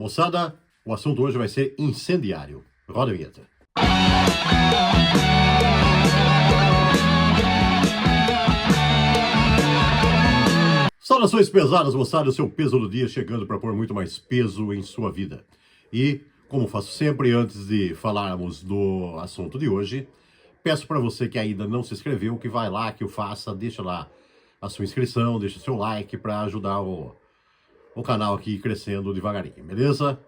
Moçada, o assunto hoje vai ser incendiário. Roda a vinheta. Saudações pesadas, moçada, o seu peso do dia chegando para pôr muito mais peso em sua vida. E, como faço sempre antes de falarmos do assunto de hoje, peço para você que ainda não se inscreveu, que vai lá, que o faça, deixa lá a sua inscrição, deixa o seu like para ajudar o canal aqui crescendo devagarinho, beleza?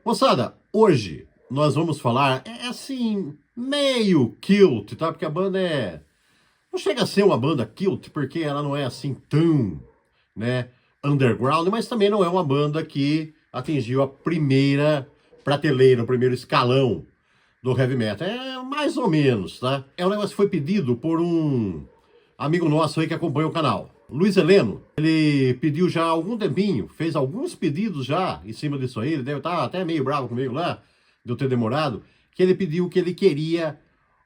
Moçada, hoje nós vamos falar, assim, meio cult, tá? Porque a banda não chega a ser uma banda cult, porque ela não é assim tão, né, underground, mas também não é uma banda que atingiu a primeira prateleira, o primeiro escalão do heavy metal. É mais ou menos, tá? É um negócio que foi pedido por um amigo nosso aí que acompanha o canal. Luiz Heleno, ele pediu já há algum tempinho, fez alguns pedidos já em cima disso aí, ele deve estar até meio bravo comigo lá, de eu ter demorado, que ele pediu que ele queria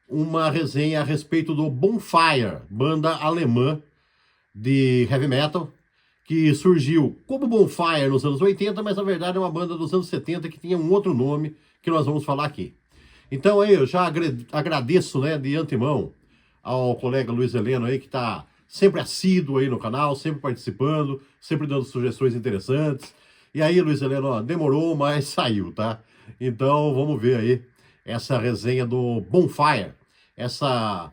uma resenha a respeito do Bonfire, banda alemã de heavy metal, que surgiu como Bonfire nos anos 80, mas na verdade é uma banda dos anos 70 que tinha um outro nome que nós vamos falar aqui. Então aí eu já agradeço, né, de antemão ao colega Luiz Heleno aí que está sempre assíduo aí no canal, sempre participando, sempre dando sugestões interessantes. E aí, Luiz Heleno, ó, demorou, mas saiu, tá? Então, vamos ver aí essa resenha do Bonfire, essa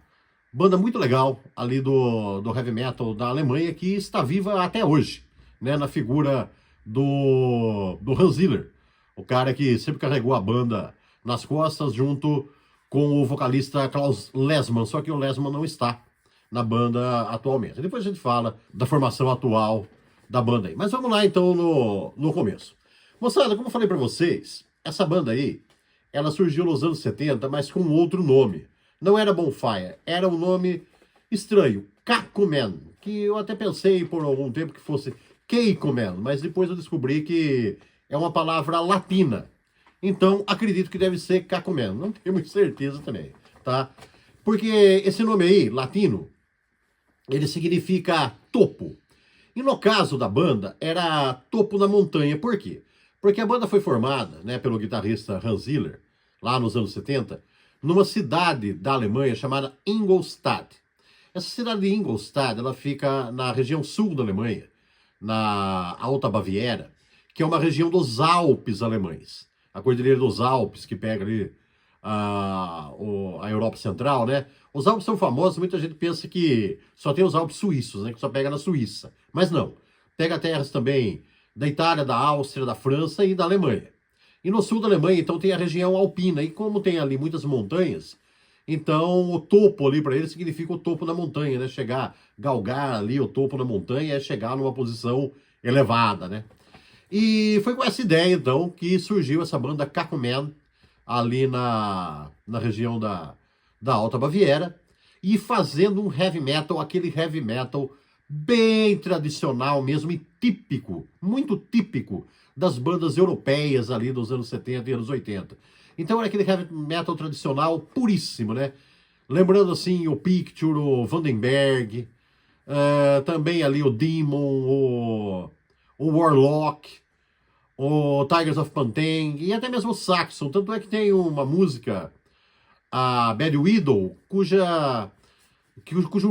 banda muito legal ali do heavy metal da Alemanha, que está viva até hoje, né? Na figura do Hans Zimmer, o cara que sempre carregou a banda nas costas junto com o vocalista Klaus Lessmann, só que o Lessmann não está na banda atualmente. Depois a gente fala da formação atual da banda aí. Mas vamos lá então no começo. Moçada, como eu falei pra vocês, essa banda aí, ela surgiu nos anos 70, mas com outro nome. Não era Bonfire, era um nome estranho, Cacumen, que eu até pensei por algum tempo que fosse Keikomen, mas depois eu descobri que é uma palavra latina. Então, acredito que deve ser Cacumen, não tenho muita certeza também, tá? Porque esse nome aí, latino, ele significa topo. E no caso da banda, era topo na montanha. Por quê? Porque a banda foi formada, né, pelo guitarrista Hans Zimmer, lá nos anos 70, numa cidade da Alemanha chamada Ingolstadt. Essa cidade de Ingolstadt, ela fica na região sul da Alemanha, na Alta Baviera, que é uma região dos Alpes alemães. A Cordilheira dos Alpes, que pega ali a Europa Central, né? Os Alpes são famosos, muita gente pensa que só tem os Alpes suíços, né? Que só pega na Suíça. Mas não. Pega terras também da Itália, da Áustria, da França e da Alemanha. E no sul da Alemanha, então, tem a região alpina. E como tem ali muitas montanhas, então o topo ali para eles significa o topo da montanha, né? Galgar ali o topo da montanha é chegar numa posição elevada, né? E foi com essa ideia, então, que surgiu essa banda Cacumen, ali na região da Alta Baviera, e fazendo um heavy metal, aquele heavy metal bem tradicional mesmo e típico, muito típico das bandas europeias ali dos anos 70 e anos 80. Então era aquele heavy metal tradicional puríssimo, né? Lembrando assim o Picture, o Vandenberg, também ali o Demon, o Warlock, o Tigers of Pantang e até mesmo o Saxon. Tanto é que tem uma música, a Bad Widow, cujo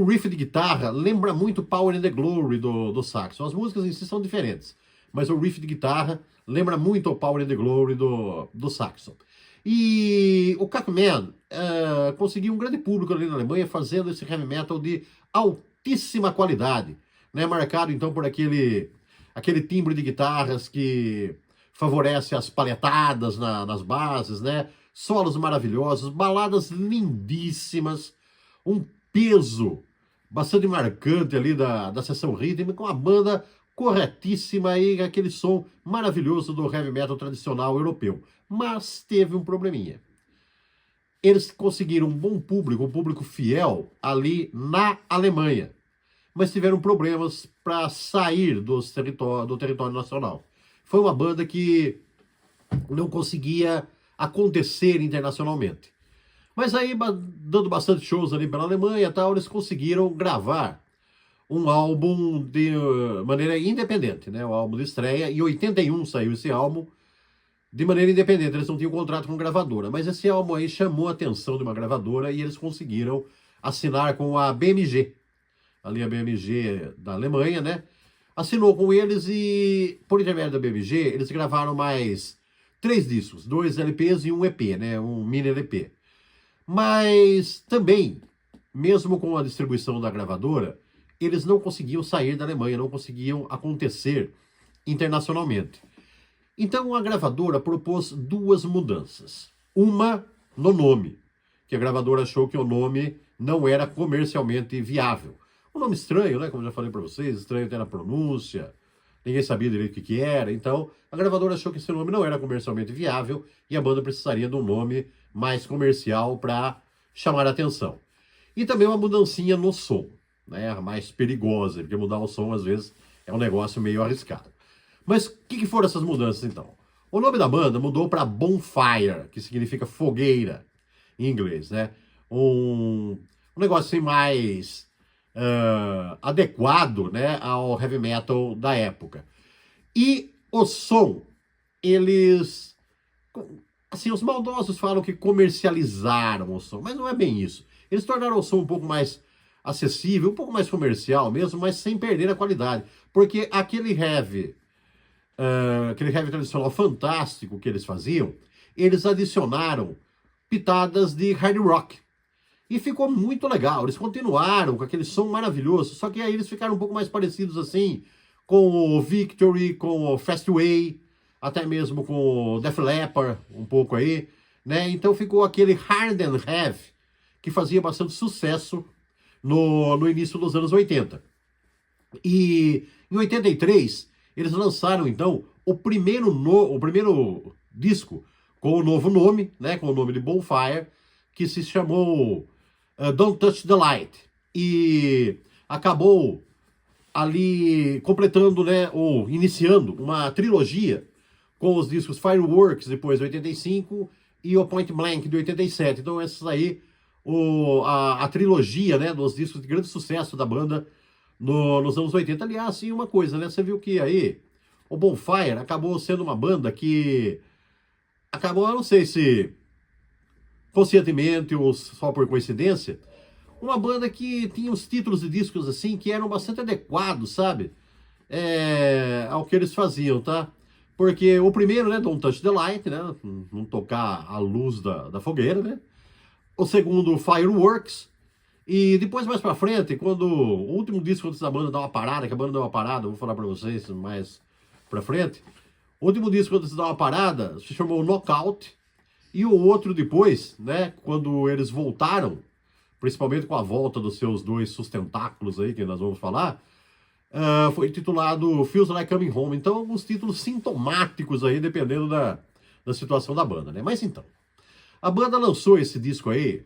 riff de guitarra lembra muito Power and the Glory do Saxon. As músicas em si são diferentes, mas o riff de guitarra lembra muito o Power and the Glory do Saxon. E o Cacumen conseguiu um grande público ali na Alemanha fazendo esse heavy metal de altíssima qualidade, né? Marcado então por aquele timbre de guitarras que favorece as palhetadas nas bases, né? Solos maravilhosos, baladas lindíssimas, um peso bastante marcante ali da seção rítmica, uma banda corretíssima e aquele som maravilhoso do heavy metal tradicional europeu. Mas teve um probleminha. Eles conseguiram um bom público, um público fiel ali na Alemanha, mas tiveram problemas para sair do território nacional. Foi uma banda que não conseguia acontecer internacionalmente. Mas aí, dando bastante shows ali pela Alemanha e tal, eles conseguiram gravar um álbum de maneira independente, né? O álbum de estreia. Em 81 saiu esse álbum, de maneira independente, eles não tinham contrato com gravadora. Mas esse álbum aí chamou a atenção de uma gravadora e eles conseguiram assinar com a BMG, ali a BMG da Alemanha, né? Assinou com eles e, por intermédio da BMG, eles gravaram mais 3 discos, 2 LPs e um EP, né? Um mini LP. Mas também, mesmo com a distribuição da gravadora, eles não conseguiam sair da Alemanha, não conseguiam acontecer internacionalmente. Então a gravadora propôs 2 mudanças. Uma no nome, que a gravadora achou que o nome não era comercialmente viável. Um nome estranho, né? Como eu já falei para vocês, estranho até na pronúncia, ninguém sabia direito o que era. Então a gravadora achou que esse nome não era comercialmente viável e a banda precisaria de um nome mais comercial para chamar a atenção. E também uma mudancinha no som, né? A mais perigosa, porque mudar o som às vezes é um negócio meio arriscado. Mas o que foram essas mudanças então? O nome da banda mudou para Bonfire, que significa fogueira em inglês, né? Um negócio assim mais adequado, né, ao heavy metal da época. E o som, eles... Assim, os maldosos falam que comercializaram o som, mas não é bem isso. Eles tornaram o som um pouco mais acessível, um pouco mais comercial mesmo, mas sem perder a qualidade. Porque aquele heavy tradicional fantástico que eles faziam, eles adicionaram pitadas de hard rock. E ficou muito legal. Eles continuaram com aquele som maravilhoso, só que aí eles ficaram um pouco mais parecidos assim com o Victory, com o Fastway, até mesmo com o Def Leppard, um pouco aí, né? Então ficou aquele hard and heavy que fazia bastante sucesso no início dos anos 80. E em 83, eles lançaram então o primeiro disco com o novo nome, né, com o nome de Bonfire, que se chamou Don't Touch the Light. E acabou ali completando, né, ou iniciando uma trilogia com os discos Fireworks, depois de 85, e o Point Blank, de 87. Então essas aí, a trilogia, né, dos discos de grande sucesso da banda nos anos 80. Aliás, sim, uma coisa, né, você viu que aí o Bonfire acabou sendo uma banda que acabou, eu não sei se conscientemente ou só por coincidência, uma banda que tinha os títulos de discos assim que eram bastante adequados, sabe? Ao que eles faziam, tá? Porque o primeiro, né, Don't Touch the Light, né, não tocar a luz da fogueira, né? O segundo, Fireworks. E depois, mais pra frente, quando o último disco antes da banda dar uma parada, que a banda deu uma parada, eu vou falar pra vocês mais pra frente. O último disco antes de dar uma parada se chamou Knockout. E o outro depois, né, quando eles voltaram, principalmente com a volta dos seus 2 sustentáculos aí, que nós vamos falar, foi titulado Feels Like Coming Home. Então, alguns títulos sintomáticos aí, dependendo da situação da banda, né? Mas então, a banda lançou esse disco aí,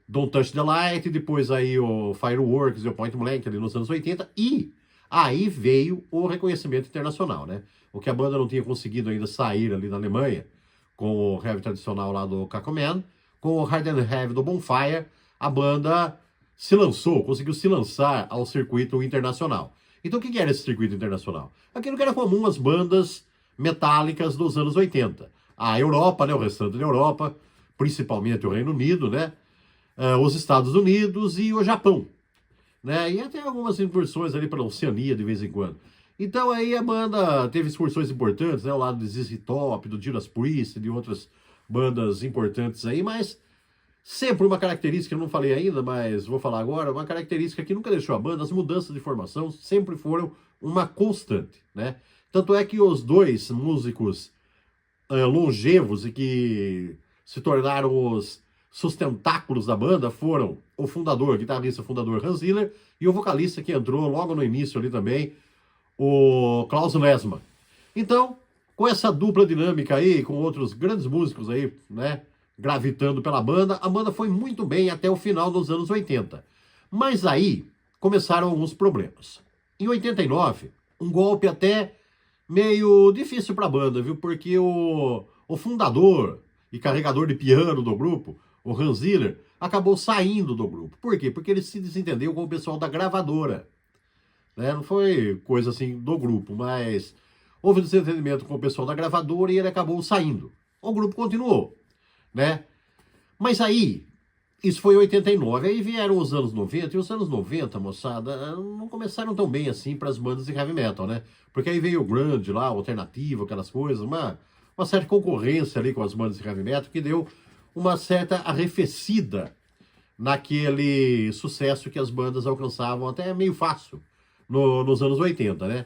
Don't Touch the Light, depois aí o Fireworks e o Point Blank ali nos anos 80, e aí veio o reconhecimento internacional, né? O que a banda não tinha conseguido ainda sair ali da Alemanha, com o heavy tradicional lá do Cacoman, com o Hard and Heavy do Bonfire, a banda conseguiu se lançar ao circuito internacional. Então o que era esse circuito internacional? Aquilo que era comum às bandas metálicas dos anos 80. A Europa, né, o restante da Europa, principalmente o Reino Unido, né, os Estados Unidos e o Japão, né, e até algumas incursões ali para a Oceania de vez em quando. Então aí a banda teve excursões importantes, né, ao lado de ZZ Top, do Judas Priest e de outras bandas importantes aí, mas sempre uma característica, eu não falei ainda, mas vou falar agora, uma característica que nunca deixou a banda, as mudanças de formação sempre foram uma constante, né? Tanto é que os 2 músicos longevos e que se tornaram os sustentáculos da banda foram o guitarrista fundador Hans Zimmer, e o vocalista que entrou logo no início ali também, o Klaus Lesman. Então, com essa dupla dinâmica aí, com outros grandes músicos aí, né, gravitando pela banda, a banda foi muito bem até o final dos anos 80. Mas aí começaram alguns problemas. Em 89, um golpe até meio difícil para a banda, viu? Porque o fundador e carregador de piano do grupo, o Hans Zimmer, acabou saindo do grupo. Por quê? Porque ele se desentendeu com o pessoal da gravadora. Né? Não foi coisa assim do grupo, mas houve desentendimento com o pessoal da gravadora e ele acabou saindo. O grupo continuou, né? Mas aí, isso foi em 89, aí vieram os anos 90, e os anos 90, moçada, não começaram tão bem assim para as bandas de heavy metal, né? Porque aí veio o grunge lá, o alternativo, aquelas coisas, uma certa concorrência ali com as bandas de heavy metal que deu uma certa arrefecida naquele sucesso que as bandas alcançavam até meio fácil nos anos 80, né?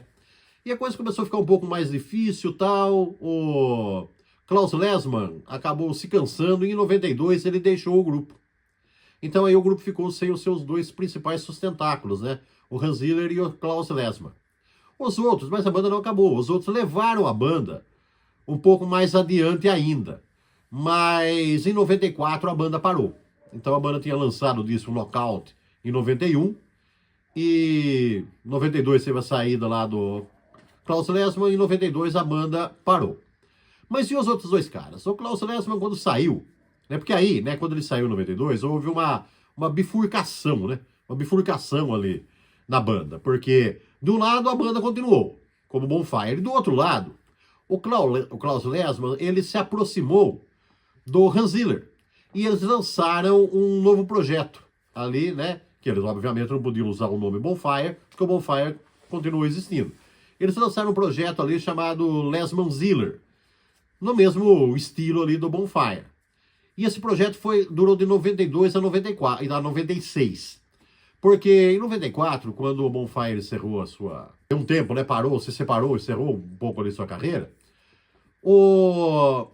E a coisa começou a ficar um pouco mais difícil e tal. O Klaus Lessmann acabou se cansando e em 92 ele deixou o grupo. Então aí o grupo ficou sem os seus dois principais sustentáculos, né? O Hans Zimmer e o Klaus Lessmann. Os outros, mas a banda não acabou. Os outros levaram a banda um pouco mais adiante ainda. Mas em 94 a banda parou. Então a banda tinha lançado o disco Knockout em 91. E em 92 teve a saída lá do Klaus Lessmann. E em 92 a banda parou. Mas e os outros dois caras? O Klaus Lessmann, quando saiu, né? Porque aí, né, quando ele saiu em 92, houve uma bifurcação, né? Uma bifurcação ali na banda. Porque, de um lado, a banda continuou, como Bonfire. E do outro lado, o Klaus Lessmann, ele se aproximou do Hans Zimmer. E eles lançaram um novo projeto ali, né? Que eles, obviamente, não podiam usar o nome Bonfire, porque o Bonfire continua existindo. Eles lançaram um projeto ali chamado Lessmann Ziller, no mesmo estilo ali do Bonfire. E esse projeto durou de 92 a 94, e a 96. Porque em 94, quando o Bonfire encerrou a sua... Tem um tempo, né? Parou, se separou, encerrou um pouco ali sua carreira. O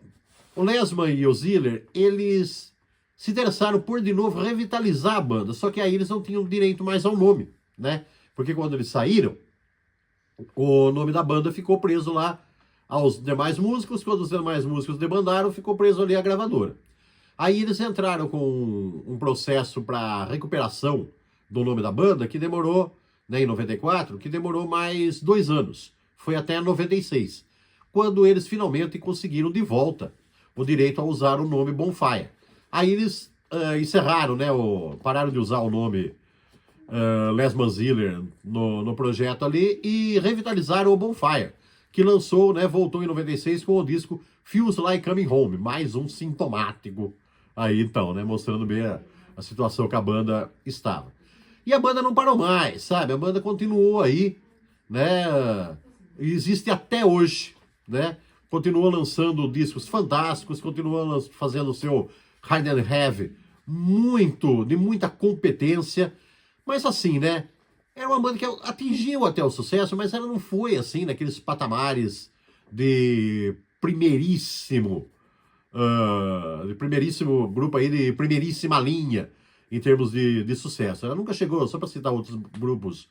Lessmann e o Ziller, eles se interessaram por, de novo, revitalizar a banda. Só que aí eles não tinham direito mais ao nome, né? Porque quando eles saíram, o nome da banda ficou preso lá aos demais músicos. Quando os demais músicos debandaram, ficou preso ali a gravadora. Aí eles entraram com um processo para recuperação do nome da banda, que demorou, né, em 94, que demorou mais 2 anos. Foi até 96, quando eles finalmente conseguiram de volta o direito a usar o nome Bonfire. Aí eles encerraram, né, pararam de usar o nome Lessmann Ziller no projeto ali e revitalizaram o Bonfire, que lançou, né, voltou em 96 com o disco Feels Like Coming Home, mais um sintomático aí então, né, mostrando bem a situação que a banda estava. E a banda não parou mais, sabe? A banda continuou aí, né, existe até hoje, né, continua lançando discos fantásticos, continua fazendo o seu hard and heavy de muita competência, mas assim, né, era uma banda que atingiu até o sucesso, mas ela não foi assim, naqueles patamares de primeiríssimo grupo aí, de primeiríssima linha em termos de sucesso. Ela nunca chegou, só para citar outros grupos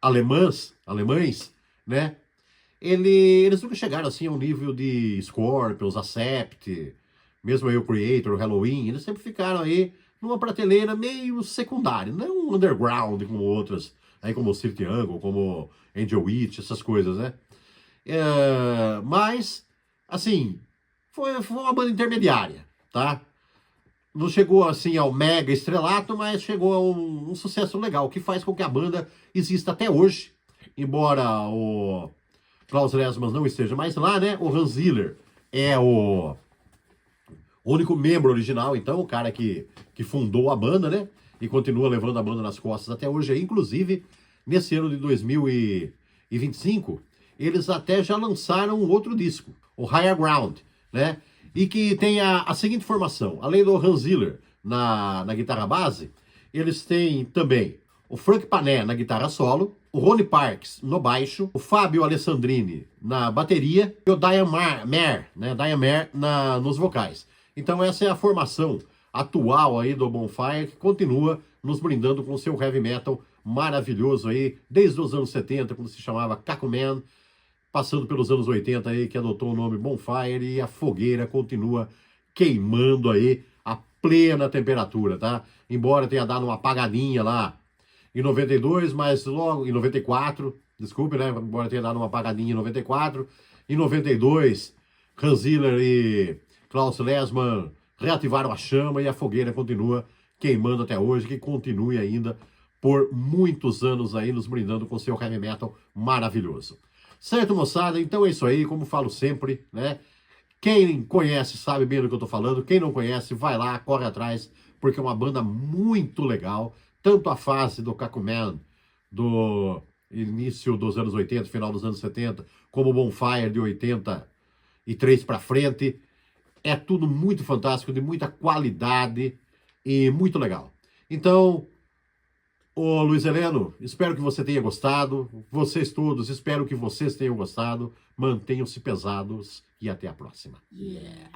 alemães, né? Eles nunca chegaram assim ao nível de Scorpions, Accept, mesmo aí o Creator, o Halloween. Eles sempre ficaram aí numa prateleira meio secundária, não um underground como outras, aí como o City Triangle, como Angel Witch, essas coisas, né? Mas, assim, foi uma banda intermediária, tá? Não chegou assim ao mega estrelato, mas chegou a um sucesso legal, que faz com que a banda exista até hoje. Embora o Klaus Lessmann não esteja mais lá, né? O Hans Ziller é o único membro original, então, o cara que fundou a banda, né? E continua levando a banda nas costas até hoje. Inclusive, nesse ano de 2025, eles até já lançaram um outro disco, o Higher Ground, né? E que tem a seguinte formação: além do Hans Ziller na guitarra base, eles têm também o Frank Pané na guitarra solo, o Ronnie Parks no baixo, o Fábio Alessandrini na bateria e o Diane Mayer, né, nos vocais. Então essa é a formação atual aí do Bonfire, que continua nos brindando com seu heavy metal maravilhoso aí, desde os anos 70, quando se chamava Cacuman, passando pelos anos 80 aí, que adotou o nome Bonfire, e a fogueira continua queimando aí a plena temperatura, tá? Embora tenha dado uma apagadinha lá em 92, mas logo em 94, desculpe, né? Embora tenha dado uma apagadinha em 94, em 92, Hans Ziller e Klaus Lessmann reativaram a chama e a fogueira continua queimando até hoje, que continue ainda por muitos anos aí nos brindando com seu heavy metal maravilhoso. Certo, moçada? Então é isso aí, como falo sempre, né? Quem conhece sabe bem do que eu tô falando. Quem não conhece, vai lá, corre atrás, porque é uma banda muito legal. Tanto a fase do Kakuman, do início dos anos 80, final dos anos 70, como o Bonfire de 83 para frente. É tudo muito fantástico, de muita qualidade e muito legal. Então, ô Luiz Heleno, espero que você tenha gostado. Vocês todos, espero que vocês tenham gostado. Mantenham-se pesados e até a próxima. Yeah.